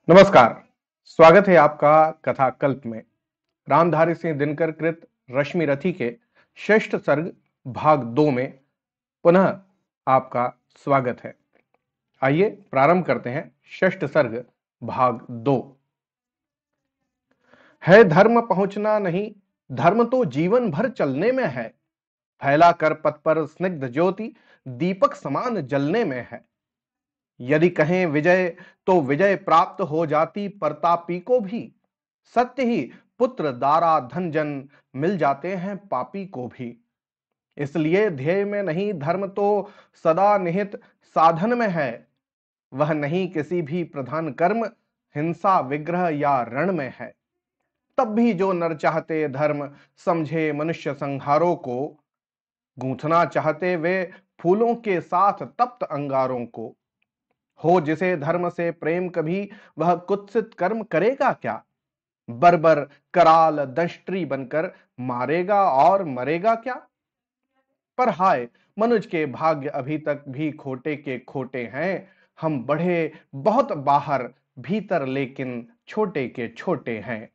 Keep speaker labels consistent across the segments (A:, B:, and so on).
A: नमस्कार, स्वागत है आपका कथा कल्प में। रामधारी सिंह दिनकर कृत रश्मि रथी के षष्ठ सर्ग भाग 2 में पुनः आपका स्वागत है। आइए प्रारंभ करते हैं षष्ठ सर्ग भाग 2। है धर्म पहुंचना नहीं, धर्म तो जीवन भर चलने में है। फैला कर पथ पर स्निग्ध ज्योति, दीपक समान जलने में है। यदि कहें विजय तो विजय प्राप्त हो जाती प्रतापी को भी। सत्य ही पुत्र दारा धन जन मिल जाते हैं पापी को भी। इसलिए ध्येय में नहीं धर्म तो सदा निहित साधन में है। वह नहीं किसी भी प्रधान कर्म, हिंसा विग्रह या रण में है। तब भी जो नर चाहते धर्म, समझे मनुष्य संहारों को। गूंथना चाहते वे फूलों के साथ तप्त अंगारों को। हो जिसे धर्म से प्रेम कभी, वह कुत्सित कर्म करेगा क्या। बर्बर कराल दंष्ट्री बनकर मारेगा और मरेगा क्या। पर हाय मनुज के भाग्य अभी तक भी खोटे के खोटे हैं। हम बढ़े बहुत बाहर, भीतर लेकिन छोटे के छोटे हैं।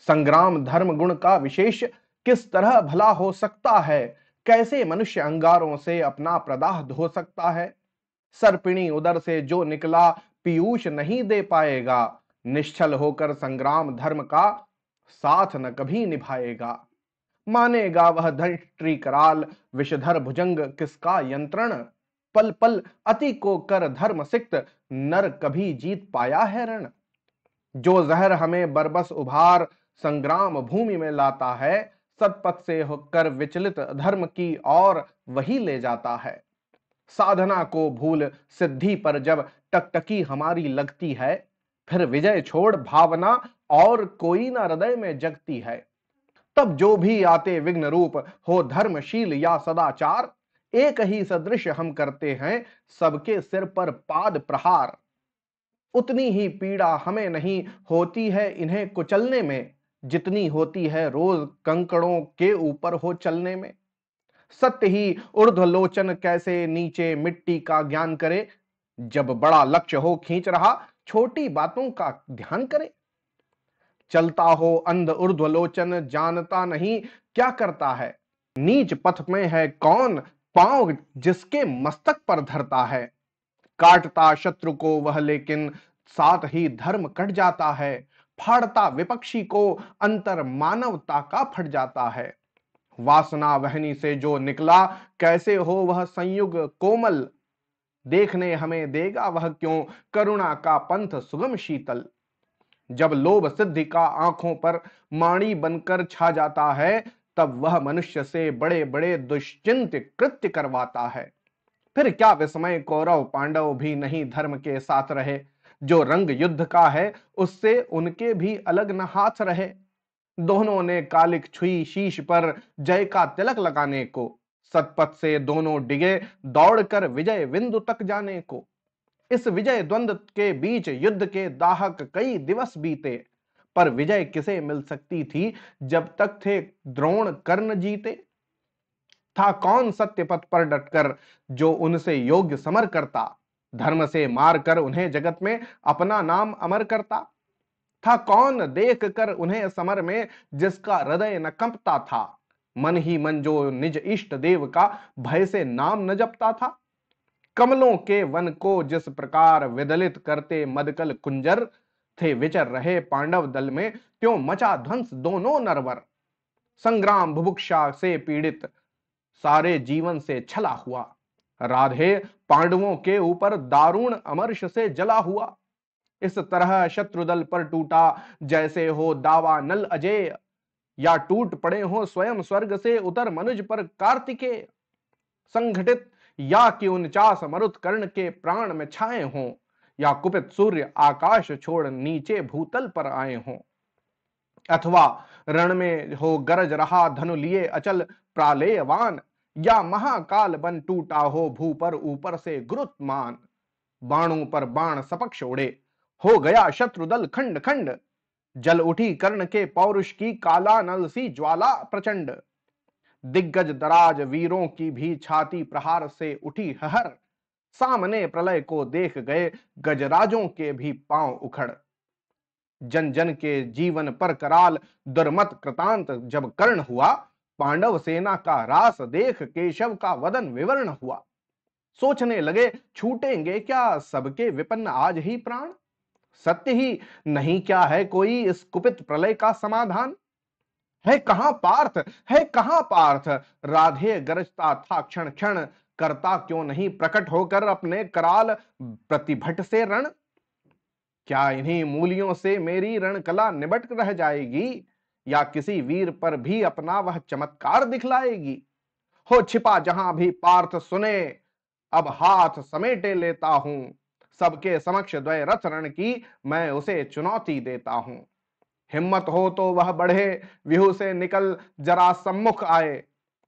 A: संग्राम धर्म गुण का विशेष किस तरह भला हो सकता है। कैसे मनुष्य अंगारों से अपना प्रदाह धो सकता है। सर्पिणी उदर से जो निकला पीयूष नहीं दे पाएगा। निश्चल होकर संग्राम धर्म का साथ न कभी निभाएगा। मानेगा वह धंष्ट्री कराल, विषधर भुजंग किसका यंत्रण। पल पल अति को कर धर्म सिक्त, नर कभी जीत पाया है रण। जो जहर हमें बरबस उभार, संग्राम भूमि में लाता है। सतपथ से होकर विचलित धर्म की ओर वही ले जाता है। साधना को भूल सिद्धि पर जब टकटकी हमारी लगती है। फिर विजय छोड़ भावना और कोई ना हृदय में जगती है। तब जो भी आते विघ्न रूप, हो धर्मशील या सदाचार। एक ही सदृश हम करते हैं, सबके सिर पर पाद प्रहार। उतनी ही पीड़ा हमें नहीं होती है इन्हें कुचलने में, जितनी होती है रोज कंकड़ों के ऊपर हो चलने में। सत्य ही ऊर्ध्वलोचन कैसे नीचे मिट्टी का ज्ञान करे। जब बड़ा लक्ष्य हो खींच रहा, छोटी बातों का ध्यान करे। चलता हो अंध ऊर्ध्वलोचन, जानता नहीं क्या करता है। नीच पथ में है कौन, पांव जिसके मस्तक पर धरता है। काटता शत्रु को वह लेकिन साथ ही धर्म कट जाता है। फाड़ता विपक्षी को अंतर मानवता का फट जाता है। वासना वहनी से जो निकला, कैसे हो वह संयुग कोमल। देखने हमें देगा वह क्यों, करुणा का पंथ सुगम शीतल। जब लोभ सिद्धि का आंखों पर माणी बनकर छा जाता है, तब वह मनुष्य से बड़े बड़े दुश्चिंत कृत्य करवाता है। फिर क्या विस्मय कौरव पांडव भी नहीं धर्म के साथ रहे। जो रंग युद्ध का है उससे उनके भी अलग न हाथ रहे। दोनों ने कालिक छुई शीश पर, जय का तिलक लगाने को। सतपथ से दोनों डिगे, दौड़कर विजय बिंदु तक जाने को। इस विजय द्वंद्व के बीच युद्ध के दाहक कई दिवस बीते। पर विजय किसे मिल सकती थी जब तक थे द्रोण कर्ण जीते। था कौन सत्य पथ पर डटकर जो उनसे योग्य समर करता। धर्म से मार कर उन्हें जगत में अपना नाम अमर करता। था कौन देख कर उन्हें समर में जिसका हृदय न कंपता था। मन ही मन जो निज इष्ट देव का भय से नाम न जपता था। कमलों के वन को जिस प्रकार विदलित करते मदकल कुंजर, थे विचर रहे पांडव दल में त्यों मचा ध्वंस दोनों नरवर। संग्राम बुभुक्षा से पीड़ित, सारे जीवन से छला हुआ। राधे पांडवों के ऊपर दारुण अमर्ष से जला हुआ। इस तरह शत्रुदल पर टूटा, जैसे हो दावा नल अजय। या टूट पड़े हो स्वयं स्वर्ग से उतर मनुज पर कार्तिकेय। संघटित या कि 49 मरुत कर्ण के प्राण में छाए हों। या कुपित सूर्य आकाश छोड़ नीचे भूतल पर आए हों। अथवा रण में हो गरज रहा धनु लिए अचल प्रालेयवान। या महाकाल बन टूटा हो भू पर ऊपर से गुरुत्मान। बाणों पर बाण सपक्ष उड़े, हो गया शत्रुदल खंड खंड। जल उठी कर्ण के पौरुष की काला नल सी ज्वाला प्रचंड। दिग्गज दराज वीरों की भी छाती प्रहार से उठी हहर। सामने प्रलय को देख गए गजराजों के भी पांव उखड़। जन जन के जीवन पर कराल दुर्मत कृतांत जब कर्ण हुआ। पांडव सेना का रास देख केशव का वदन विवर्ण हुआ। सोचने लगे छूटेंगे क्या सबके विपन्न आज ही प्राण। सत्य ही नहीं क्या है कोई इस कुपित प्रलय का समाधान। है कहां पार्थ, है कहां पार्थ, राधे गरजता था क्षण क्षण। करता क्यों नहीं प्रकट होकर अपने कराल प्रतिभट से रण। क्या इन्हीं मूलियों से मेरी रणकला निबट रह जाएगी, या किसी वीर पर भी अपना वह चमत्कार दिखलाएगी। हो छिपा जहां भी पार्थ सुने, अब हाथ समेटे लेता हूं। सबके समक्ष द्वय रथ रण की मैं उसे चुनौती देता हूं। हिम्मत हो तो वह बढ़े, व्यूह से निकल जरा सम्मुख आए।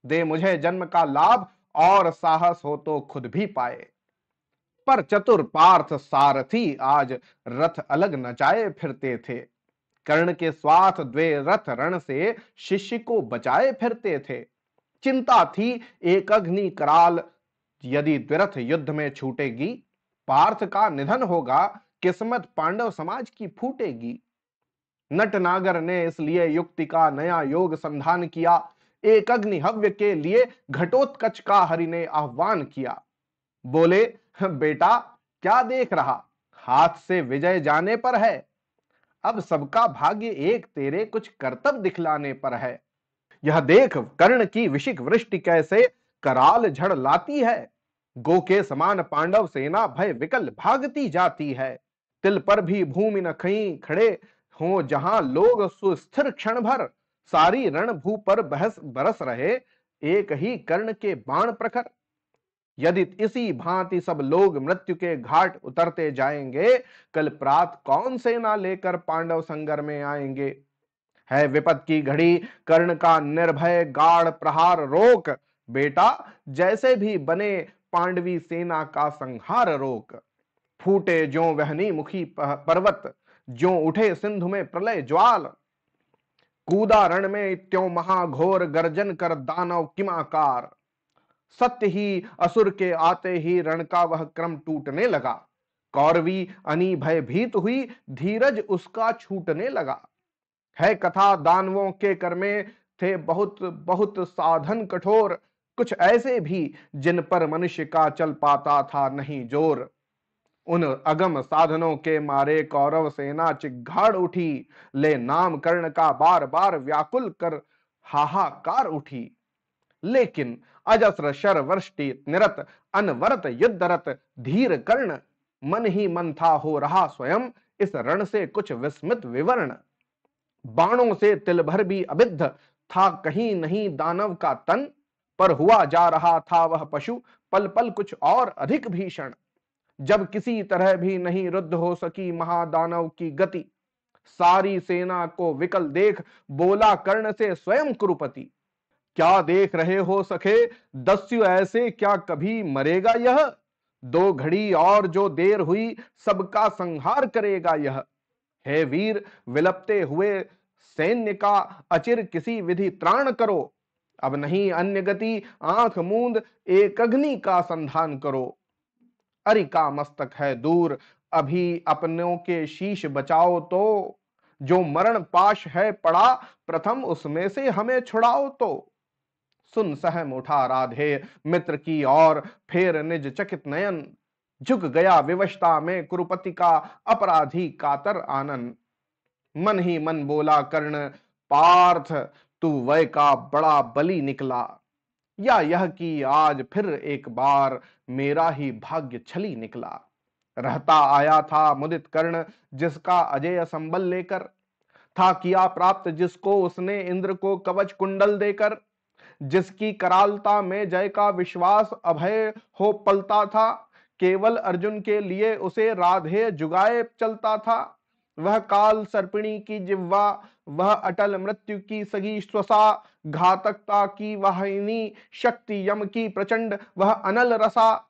A: दे मुझे जन्म का लाभ, और साहस हो तो खुद भी पाए। पर चतुर पार्थ सारथी आज रथ अलग नचाए फिरते थे। कर्ण के स्वाथ द्वे रथ रण से शिष्य को बचाए फिरते थे। चिंता थी एक अग्नि कराल, यदि द्विरथ युद्ध में छूटेगी। पार्थ का निधन होगा, किस्मत पांडव समाज की फूटेगी। नटनागर ने इसलिए युक्ति का नया योग संधान किया। एक अग्नि हव्य के लिए घटोत्कच का हरि ने आह्वान किया। बोले, बेटा क्या देख रहा, हाथ से विजय जाने पर है। अब सबका भाग्य एक तेरे कुछ कर्तव्य दिखलाने पर है। यह देख कर्ण की विशिक वृष्टि कैसे कराल झड़ लाती है। गो के समान पांडव सेना भय विकल भागती जाती है। तिल पर भी भूमि न कहीं खड़े हो जहां लोग सुस्थिर क्षण भर। सारी रणभू पर बहस बरस रहे, एक ही कर्ण के बाण प्रखर। यदि इसी भांति सब लोग मृत्यु के घाट उतरते जाएंगे, कल प्रात कौन सेना लेकर पांडव संगर में आएंगे। है विपद की घड़ी कर्ण का निर्भय गाढ़ प्रहार रोक। बेटा जैसे भी बने पांडवी सेना का संहार रोक। फूटे ज्यों वहनी मुखी पर्वत, ज्यों उठे सिंधु में प्रलय ज्वाल। कूदा रण में त्यों महाघोर गर्जन कर दानव किमाकार। सत्य ही असुर के आते ही रण का वह क्रम टूटने लगा। कौरवी अनी भय भीत हुई, धीरज उसका छूटने लगा। है कथा दानवों के कर में थे बहुत बहुत साधन कठोर। कुछ ऐसे भी जिन पर मनुष्य का चल पाता था नहीं जोर। उन अगम साधनों के मारे कौरव सेना चिघाड़ उठी। ले नाम कर्ण का बार बार व्याकुल कर हाहाकार उठी। लेकिन अजस्र शर वृष्टि निरत अनवरत युद्धरत धीर कर्ण। मन ही मन था हो रहा स्वयं इस रण से कुछ विस्मित विवर्ण। बाणों से तिल भर भी अबिद्ध था कहीं नहीं दानव का तन। पर हुआ जा रहा था वह पशु पल पल कुछ और अधिक भीषण। जब किसी तरह भी नहीं रुद्ध हो सकी महादानव की गति। सारी सेना को विकल देख बोला कर्ण से स्वयं कुरुपति। क्या देख रहे हो सखे दस्यु ऐसे, क्या कभी मरेगा यह। दो घड़ी और जो देर हुई सबका संहार करेगा यह। हे वीर विलपते हुए सैन्य का अचिर किसी विधि त्राण करो। अब नहीं अन्य गति, आंख मूंद एक अग्नि का संधान करो। अरि का मस्तक है दूर, अभी अपनों के शीश बचाओ तो। जो मरण पाश है पड़ा, प्रथम उसमें से हमें छुड़ाओ तो। सुन सहम उठा राधे मित्र की ओर, फेर निज चकित नयन। झुक गया विवशता में कुरुपति का अपराधी कातर आनन। मन ही मन बोला कर्ण, पार्थ तू वै का बड़ा बली निकला। या यह कि आज फिर एक बार मेरा ही भाग्य छली निकला। रहता आया था मुदित कर्ण जिसका अजय संबल लेकर। था किया प्राप्त जिसको उसने इंद्र को कवच कुंडल देकर। जिसकी करालता में जय का विश्वास अभय हो पलता था। केवल अर्जुन के लिए उसे राधे जुगाए चलता था। वह काल सर्पिणी की जिह्वा, वह अटल मृत्यु की सगी श्वसा। घातकता की वाहिनी शक्ति यम की प्रचंड वह अनल रसा।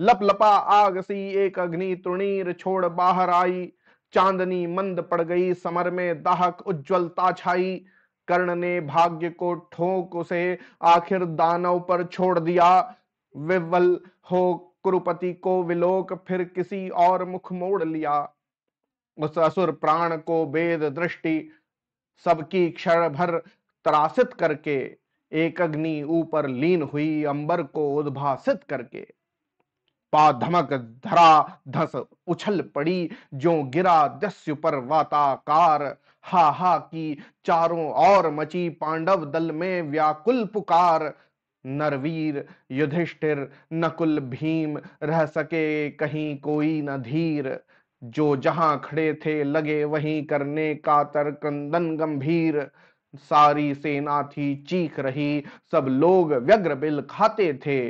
A: लपलपा आग सी एक अग्नि तृणीर छोड़ बाहर आई। चांदनी मंद पड़ गई समर में दाहक उज्ज्वलता छाई। कर्ण ने भाग्य को ठोक उसे आखिर दानव पर छोड़ दिया। विवल हो कुरुपति को विलोक फिर किसी और मुख मोड़ लिया। उस असुर प्राण को वेद दृष्टि सबकी क्षण भर त्रासित करके एक अग्नि ऊपर लीन हुई अंबर को उद्भासित करके। पा धमक धरा धस उछल पड़ी जो गिरा दस्यु पर वाताकार। हा हा की चारों ओर मची पांडव दल में व्याकुल पुकार। नरवीर युधिष्ठिर नकुल भीम रह सके कहीं कोई न धीर। जो जहां खड़े थे लगे वहीं करने कातर क्रंदन गंभीर। सारी सेना थी चीख रही सब लोग व्यग्र बिल खाते थे।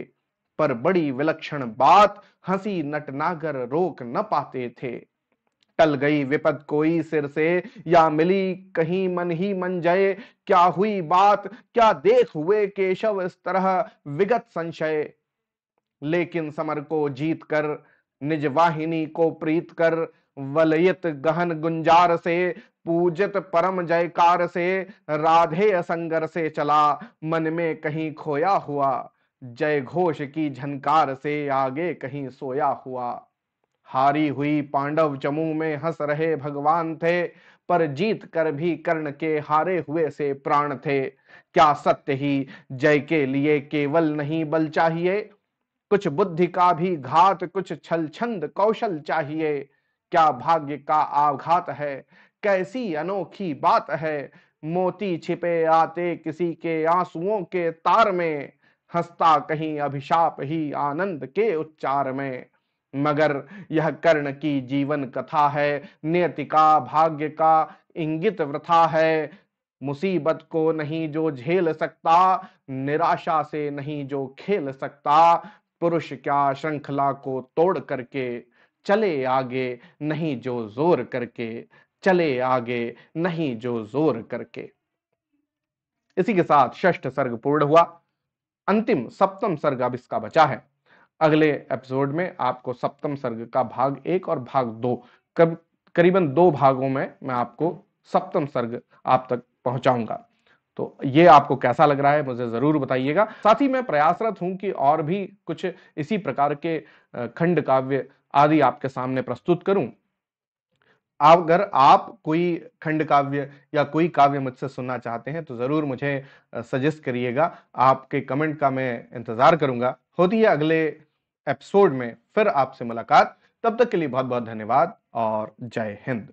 A: पर बड़ी विलक्षण बात हंसी नटनागर रोक न पाते थे। टल गई विपद कोई सिर से या मिली कहीं मन ही मन जय। क्या हुई बात क्या देख हुए केशव इस तरह विगत संशय। लेकिन समर को जीत कर निज वाहिनी को प्रीत कर वलयित गहन गुंजार से पूजित परम जयकार से राधे असंगर से चला मन में कहीं खोया हुआ। जय घोष की झनकार से आगे कहीं सोया हुआ। हारी हुई पांडव चमू में हंस रहे भगवान थे। पर जीत कर भी कर्ण के हारे हुए से प्राण थे। क्या सत्य ही जय के लिए केवल नहीं बल चाहिए। कुछ बुद्धि का भी घात कुछ छल छंद कौशल चाहिए। क्या भाग्य का आघात है कैसी अनोखी बात है। मोती छिपे आते किसी के आंसुओं के तार में। हंसता कहीं अभिशाप ही आनंद के उच्चार में। मगर यह कर्ण की जीवन कथा है नियति का भाग्य का इंगित वृथा है। मुसीबत को नहीं जो झेल सकता निराशा से नहीं जो खेल सकता। पुरुष क्या श्रृंखला को तोड़ करके चले आगे नहीं जो जोर करके चले आगे नहीं जो जोर करके। इसी के साथ षष्ठ सर्ग पूर्ण हुआ। अंतिम सप्तम सर्ग अब इसका बचा है। अगले एपिसोड में आपको सप्तम सर्ग का भाग 1 और भाग 2 करीबन 2 भागों में मैं आपको सप्तम सर्ग आप तक पहुंचाऊंगा। तो ये आपको कैसा लग रहा है मुझे जरूर बताइएगा। साथ ही मैं प्रयासरत हूं कि और भी कुछ इसी प्रकार के खंड काव्य आदि आपके सामने प्रस्तुत करूं। अगर आप कोई खंड काव्य या कोई काव्य मुझसे सुनना चाहते हैं तो जरूर मुझे सजेस्ट करिएगा। आपके कमेंट का मैं इंतजार करूंगा। होती है अगले एपिसोड में फिर आपसे मुलाकात। तब तक के लिए बहुत बहुत धन्यवाद और जय हिंद।